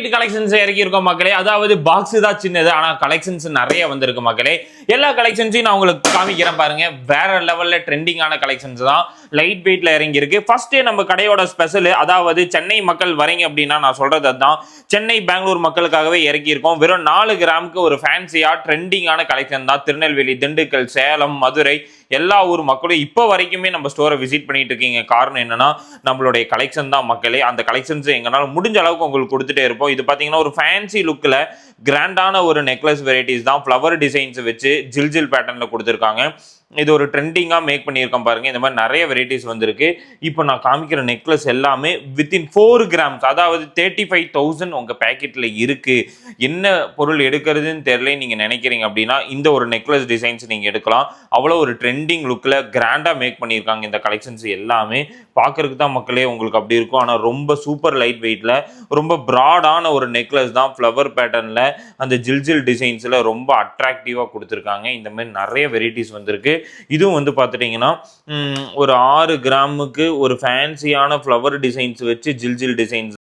Wait collections இறக்கி இருக்கோம் மக்களே. அதாவது பாக்ஸ் தான் சின்னது, ஆனா கலெக்ஷன்ஸ் நிறைய வந்திருக்கு மக்களே. எல்லா கலெக்ஷன்ஸையும் நான் உங்களுக்கு காமிக்கிறேன் பாருங்க. வேற லெவல்ல ட்ரெண்டிங்கான கலெக்ஷன்ஸ் தான் லைட் வெயிட்ல இறங்கி இருக்கு. ஃபர்ஸ்ட் நம்ம கடையோட ஸ்பெஷல், அதாவது சென்னை மக்கள் வரீங்க அப்படின்னா நான் சொல்றது அதுதான். சென்னை பெங்களூர் மக்களுக்காகவே இறக்கி இருக்கோம். வெறும் 4 கிராமுக்கு ஒரு ஃபேன்சியா ட்ரெண்டிங்கான கலெக்ஷன் தான். திருநெல்வேலி, திண்டுக்கல், சேலம், மதுரை எல்லா ஊர் மக்களும் இப்போ வரைக்குமே நம்ம ஸ்டோரை விசிட் பண்ணிட்டு இருக்கீங்க. காரணம் என்னன்னா நம்மளுடைய கலெக்ஷன் தான் மக்களே. அந்த கலெக்ஷன்ஸ் எங்கனால முடிஞ்ச அளவுக்கு உங்களுக்கு கொடுத்துட்டே இருப்போம். இது பாத்தீங்கன்னா ஒரு ஃபேன்சி லுக்ல கிராண்டான ஒரு நெக்லஸ் வெரைட்டிஸ் தான். ஃப்ளவர் டிசைன்ஸ் வச்சு ஜில் பேட்டர்ன்ல கொடுத்துருக்காங்க. இது ஒரு ட்ரெண்டிங்கா மேக் பண்ணியிருக்கோம் பாருங்க. இந்த மாதிரி நிறைய வெரைட்டிஸ் வந்திருக்கு. இப்போ நான் காமிக்கிற நெக்லஸ் எல்லாமே வித்தின் 4 கிராம்ஸ், அதாவது 35,000 உங்க பேக்கெட்ல இருக்கு. என்ன பொருள் எடுக்கிறதுன்னு தெரியல நீங்க நினைக்கிறீங்க அப்படின்னா இந்த ஒரு நெக்லஸ் டிசைன்ஸ் நீங்க எடுக்கலாம். அவ்வளோ ஒரு ட்ரெண்டிங் லுக்ல கிராண்டா மேக் பண்ணியிருக்காங்க. இந்த கலெக்ஷன்ஸ் எல்லாமே பார்க்கறதுக்கு தான் மக்களே உங்களுக்கு அப்படி இருக்கும். ஆனால் ரொம்ப சூப்பர் லைட் வெயிட்ல ரொம்ப ப்ராடான ஒரு நெக்லஸ் தான். ஃப்ளவர் பேட்டர்ன்ல அந்த ஜில் டிசைன்ஸ்ல ரொம்ப அட்ராக்டிவா கொடுத்துருக்காங்க. இந்த மாதிரி நிறைய வெரைட்டிஸ் வந்திருக்கு. இதுவும் வந்து பார்த்துட்டீங்கன்னா ஒரு 6 கிராமுக்கு ஒரு ஃபேன்சியான ஃப்ளவர் டிசைன்ஸ் வச்சு ஜில் டிசைன்ஸ்